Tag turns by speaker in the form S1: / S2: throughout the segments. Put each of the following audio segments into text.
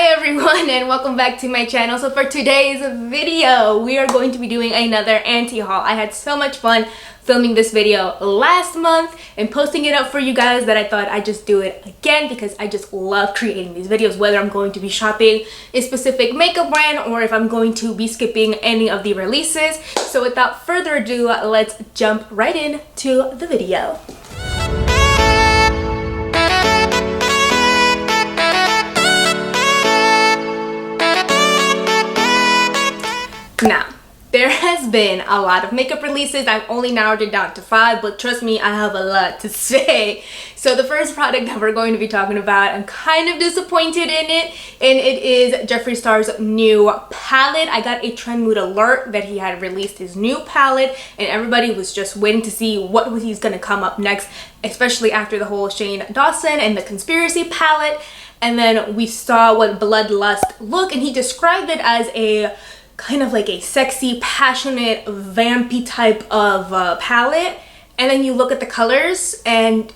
S1: Hi everyone and welcome back to my channel. So for today's video, we are going to be doing another anti-haul. I had so much fun filming this video last month and posting it up for you guys that I thought I'd just do it again because I just love creating these videos, whether I'm going to be shopping a specific makeup brand or if I'm going to be skipping any of the releases. So without further ado, let's jump right into the video. Now, there has been a lot of makeup releases. I've only narrowed it down to 5, but trust me, I have a lot to say. So the first product that we're going to be talking about, I'm kind of disappointed in it, and it is Jeffree Star's new palette. I got a trend mood alert that he had released his new palette, and everybody was just waiting to see what he's gonna come up next, especially after the whole Shane Dawson and the Conspiracy palette. And then we saw what Bloodlust looked, and he described it as a kind of like a sexy, passionate, vampy type of palette. And then you look at the colors and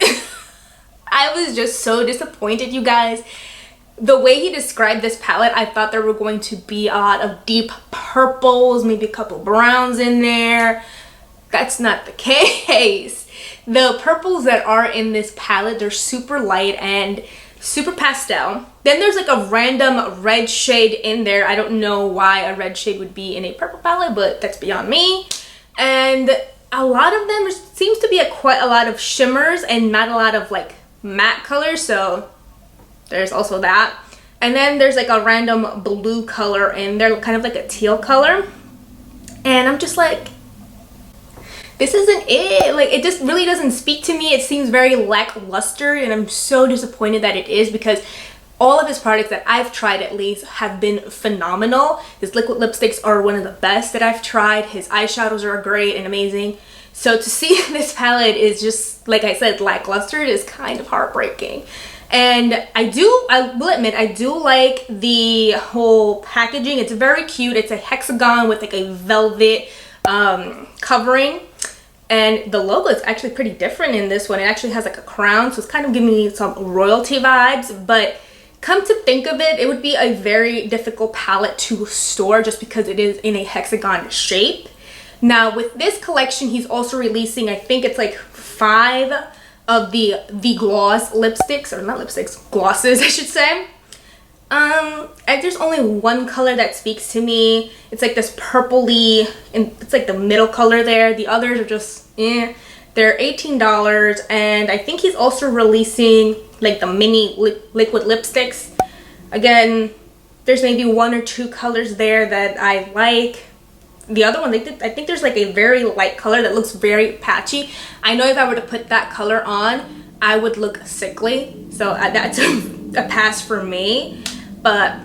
S1: I was just so disappointed, you guys. The way he described this palette, I thought there were going to be a lot of deep purples, maybe a couple browns in there. That's not the case. The purples that are in this palette, they're super light and super pastel. Then there's like a random red shade in there. I don't know why a red shade would be in a purple palette, but that's beyond me. And a lot of them, there seems to be quite a lot of shimmers and not a lot of like matte colors, so there's also that. And then there's like a random blue color in there, kind of like a teal color. And I'm just like, this isn't it. Like, it just really doesn't speak to me. It seems very lackluster, and I'm so disappointed that it is because all of his products that I've tried at least have been phenomenal. His liquid lipsticks are one of the best that I've tried. His eyeshadows are great and amazing. So to see this palette is just, like I said, lackluster, it is kind of heartbreaking. And I will admit, I do like the whole packaging. It's very cute. It's a hexagon with like a velvet covering. And the logo is actually pretty different in this one. It actually has like a crown, so it's kind of giving me some royalty vibes. But come to think of it, it would be a very difficult palette to store just because it is in a hexagon shape. Now with this collection, he's also releasing, I think it's like 5 of the gloss lipsticks, or not lipsticks, glosses I should say. There's only one color that speaks to me. It's like this purpley, and it's like the middle color there. The others are just they're $18, and I think he's also releasing like the mini liquid lipsticks. Again, there's maybe 1 or 2 colors there that I like. The other one, I think there's like a very light color that looks very patchy. I know if I were to put that color on, I would look sickly, so that's a pass for me. But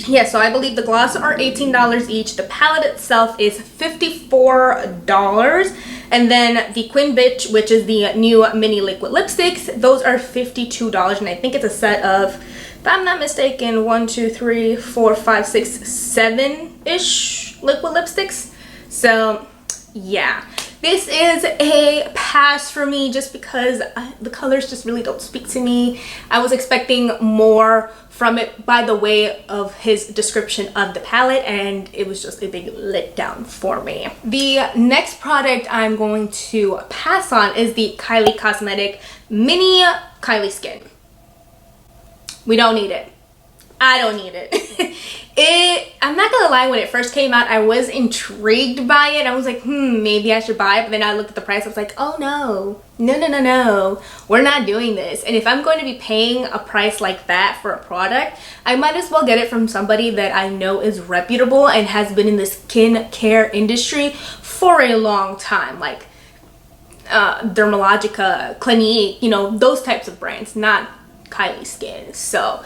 S1: yeah, so I believe the glosses are $18 each. The palette itself is $54. And then the Queen Bitch, which is the new mini liquid lipsticks, those are $52. And I think it's a set of, if I'm not mistaken, 1, 2, 3, 4, 5, 6, 7-ish liquid lipsticks. So yeah, this is a pass for me just because the colors just really don't speak to me. I was expecting more from it by the way of his description of the palette, and it was just a big letdown for me. The next product I'm going to pass on is the Kylie Cosmetic Mini Kylie Skin. We don't need it. I don't need it. I'm not gonna lie, when it first came out, I was intrigued by it. I was like, maybe I should buy it. But then I looked at the price. I was like, oh no, we're not doing this. And if I'm going to be paying a price like that for a product, I might as well get it from somebody that I know is reputable and has been in the skin care industry for a long time, like Dermalogica, Clinique, you know, those types of brands, not Kylie Skin. So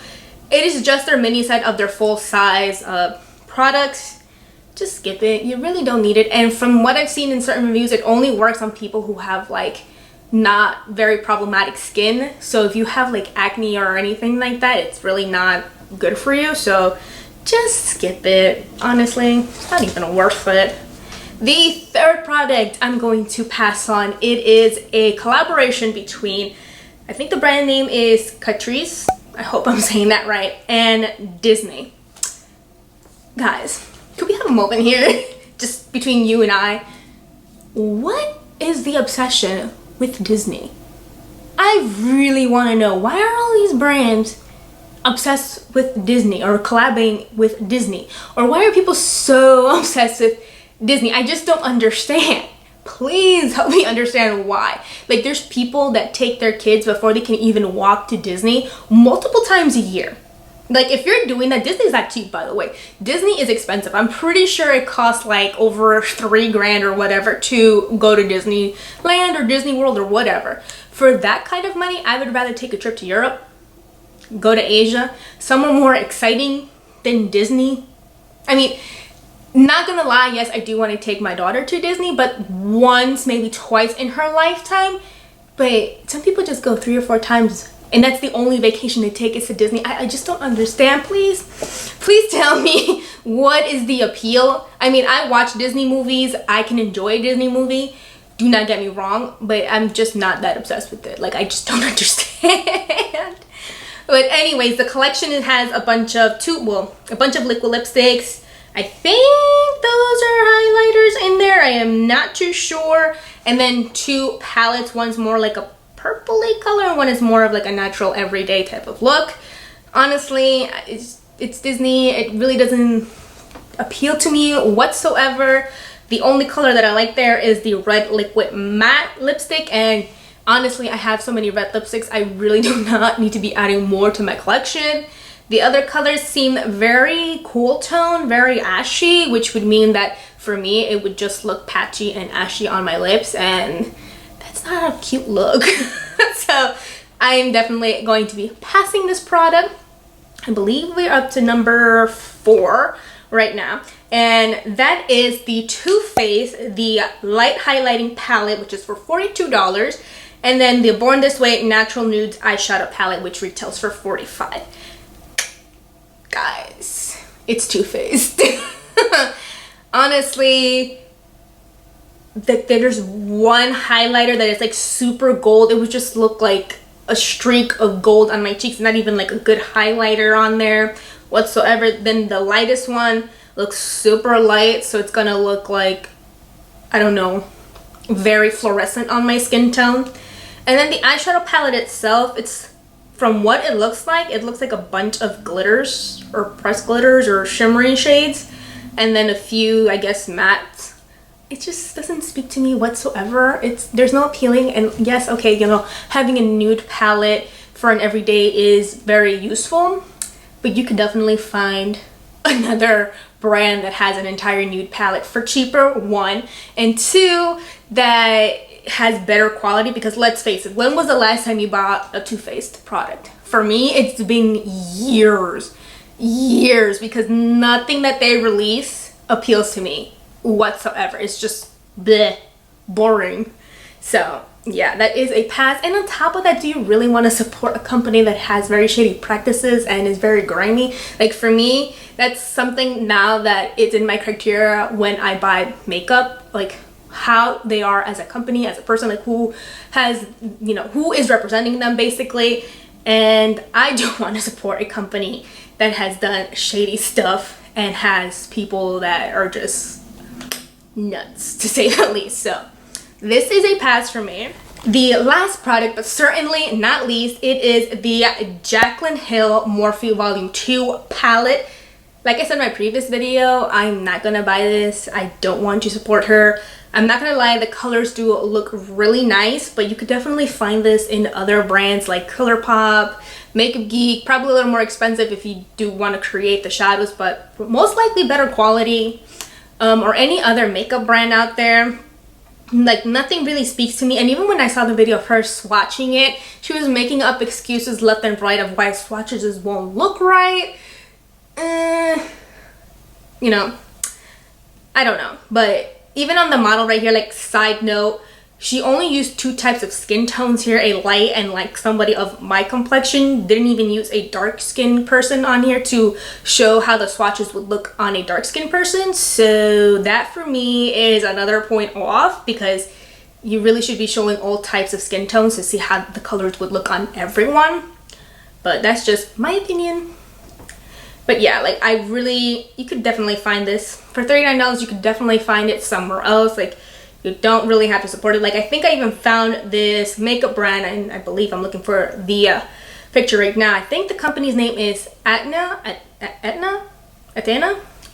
S1: it is just their mini set of their full size products. Just skip it. You really don't need it. And from what I've seen in certain reviews, it only works on people who have like not very problematic skin. So if you have like acne or anything like that, it's really not good for you. So just skip it. Honestly, it's not even worth it. The third product I'm going to pass on, it is a collaboration between, I think the brand name is Katrice. I hope I'm saying that right, and Disney. Guys, could we have a moment here just between you and I? What is the obsession with Disney? I really want to know, why are all these brands obsessed with Disney or collabing with Disney? Or why are people so obsessed with Disney? I just don't understand. Please help me understand why. Like, there's people that take their kids before they can even walk to Disney multiple times a year. Like, if you're doing that, Disney's not cheap, by the way. Disney is expensive. I'm pretty sure it costs like over $3,000 or whatever to go to Disneyland or Disney World or whatever. For that kind of money, I would rather take a trip to Europe, go to Asia, somewhere more exciting than Disney. I mean, not gonna lie, yes, I do want to take my daughter to Disney, but once, maybe twice in her lifetime. But some people just go 3 or 4 times, and that's the only vacation they take is to Disney. I just don't understand. Please tell me, what is the appeal? I mean, I watch Disney movies. I can enjoy a Disney movie. Do not get me wrong, but I'm just not that obsessed with it. Like, I just don't understand. But anyways, the collection, it has a bunch of liquid lipsticks. I think those are highlighters in there. I am not too sure. And then 2 palettes. One's more like a purpley color, and one is more of like a natural everyday type of look. Honestly, it's Disney. It really doesn't appeal to me whatsoever. The only color that I like there is the red liquid matte lipstick, and honestly, I have so many red lipsticks, I really do not need to be adding more to my collection. The other colors seem very cool tone, very ashy, which would mean that for me, it would just look patchy and ashy on my lips, and that's not a cute look. So I'm definitely going to be passing this product. I believe we're up to number 4 right now, and that is the Too Faced, the light highlighting palette, which is for $42, and then the Born This Way Natural Nudes eyeshadow palette, which retails for $45. Guys, it's Too Faced. Honestly, there's one highlighter that is like super gold. It would just look like a streak of gold on my cheeks, not even like a good highlighter on there whatsoever. Then the lightest one looks super light, so it's gonna look like, I don't know, very fluorescent on my skin tone. And then the eyeshadow palette itself, it's, from what it looks like a bunch of glitters or pressed glitters or shimmering shades, and then a few, I guess, mattes. It just doesn't speak to me whatsoever. There's no appealing. And yes, okay, you know, having a nude palette for an everyday is very useful, but you could definitely find another brand that has an entire nude palette for cheaper, 1, and 2, that has better quality. Because let's face it, when was the last time you bought a Too Faced product? For me, it's been years, because nothing that they release appeals to me whatsoever. It's just bleh, boring. So yeah, that is a pass. And on top of that, do you really want to support a company that has very shady practices and is very grimy? Like, for me, that's something now that it's in my criteria when I buy makeup, like how they are as a company, as a person, like who has, you know, who is representing them basically. And I don't want to support a company that has done shady stuff and has people that are just nuts, to say the least. So this is a pass for me. The last product, but certainly not least, it is the Jaclyn Hill Morphe Volume 2 palette. Like I said in my previous video, I'm not gonna buy this. I don't want to support her. I'm not gonna lie, the colors do look really nice, but you could definitely find this in other brands like ColourPop, Makeup Geek, probably a little more expensive if you do want to create the shadows, but most likely better quality, or any other makeup brand out there. Like, nothing really speaks to me. And even when I saw the video of her swatching it, she was making up excuses left and right of why swatches just won't look right. You know, I don't know. But even on the model right here, like, side note, she only used 2 types of skin tones here, a light and like somebody of my complexion. Didn't even use a dark skinned person on here to show how the swatches would look on a dark skinned person. So that for me is another point off, because you really should be showing all types of skin tones to see how the colors would look on everyone. but that's just my opinion. But yeah, like you could definitely find this for $39. You could definitely find it somewhere else. Like, you don't really have to support it. Like, I think I even found this makeup brand, and I believe I'm looking for the picture right now. I think the company's name is Atena.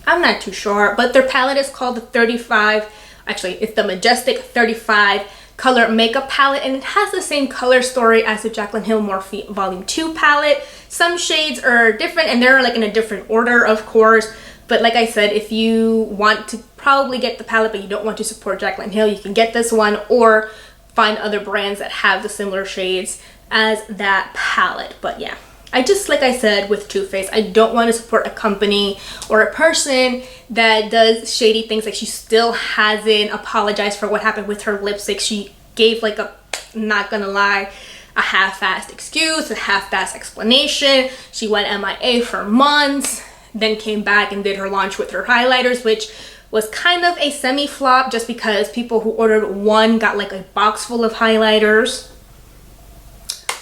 S1: I'm not too sure, but their palette is called the 35. Actually, it's the Majestic 35 color makeup palette, and it has the same color story as the Jaclyn Hill Morphe Volume 2 palette. Some shades are different, and they're like in a different order, of course. But like I said, if you want to probably get the palette but you don't want to support Jaclyn Hill, you can get this one or find other brands that have the similar shades as that palette. But yeah, I just, like I said with Too Faced, I don't want to support a company or a person that does shady things. Like, she still hasn't apologized for what happened with her lipstick. She gave like a, not gonna lie, a half-assed excuse, a half-assed explanation. She went MIA for months, then came back and did her launch with her highlighters, which was kind of a semi-flop just because people who ordered one got like a box full of highlighters.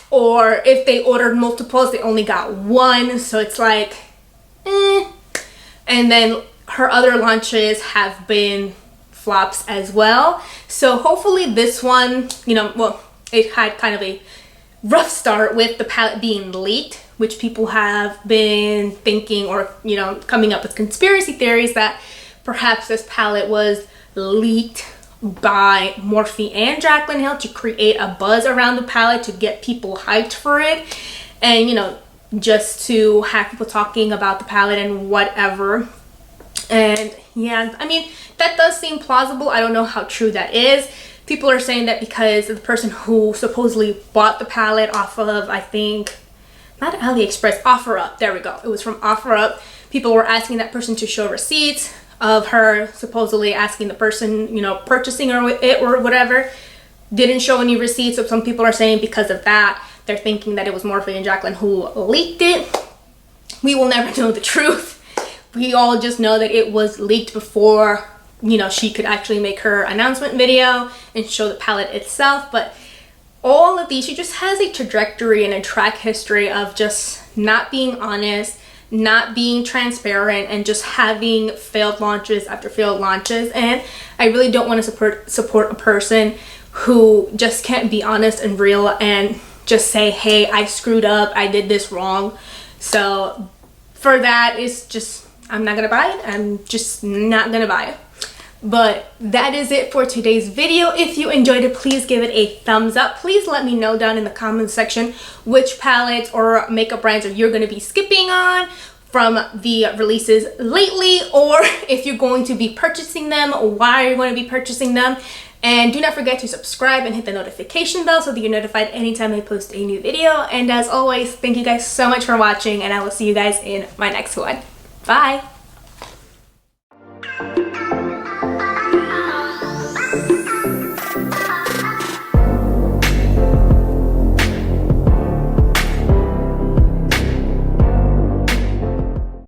S1: Or if they ordered multiples, they only got one. So it's like, eh. And then her other launches have been flops as well. So hopefully this one, you know, well, it had kind of a rough start with the palette being leaked, which people have been thinking, or, you know, coming up with conspiracy theories that perhaps this palette was leaked by Morphe and Jaclyn Hill to create a buzz around the palette, to get people hyped for it, and, you know, just to have people talking about the palette and whatever. And yeah, I mean, that does seem plausible. I don't know how true that is. People are saying that because the person who supposedly bought the palette off of, I think, not AliExpress, OfferUp, there we go, it was from OfferUp. People were asking that person to show receipts of her supposedly asking the person, you know, purchasing it or whatever. Didn't show any receipts. So some people are saying because of that, they're thinking that it was Morphe and Jaclyn who leaked it. We will never know the truth. We all just know that it was leaked before, you know, she could actually make her announcement video and show the palette itself. But all of these, she just has a trajectory and a track history of just not being honest, not being transparent, and just having failed launches after failed launches. And I really don't want to support a person who just can't be honest and real and just say, hey, I screwed up, I did this wrong. So for that, it's just, I'm not gonna buy it. I'm just not gonna buy it. But that is it for today's video. If you enjoyed it, please give it a thumbs up. Please let me know down in the comments section which palettes or makeup brands you're going to be skipping on from the releases lately, or if you're going to be purchasing them, why you're going to be purchasing them. And do not forget to subscribe and hit the notification bell so that you're notified anytime I post a new video. And as always, thank you guys so much for watching, and I will see you guys in my next one. Bye!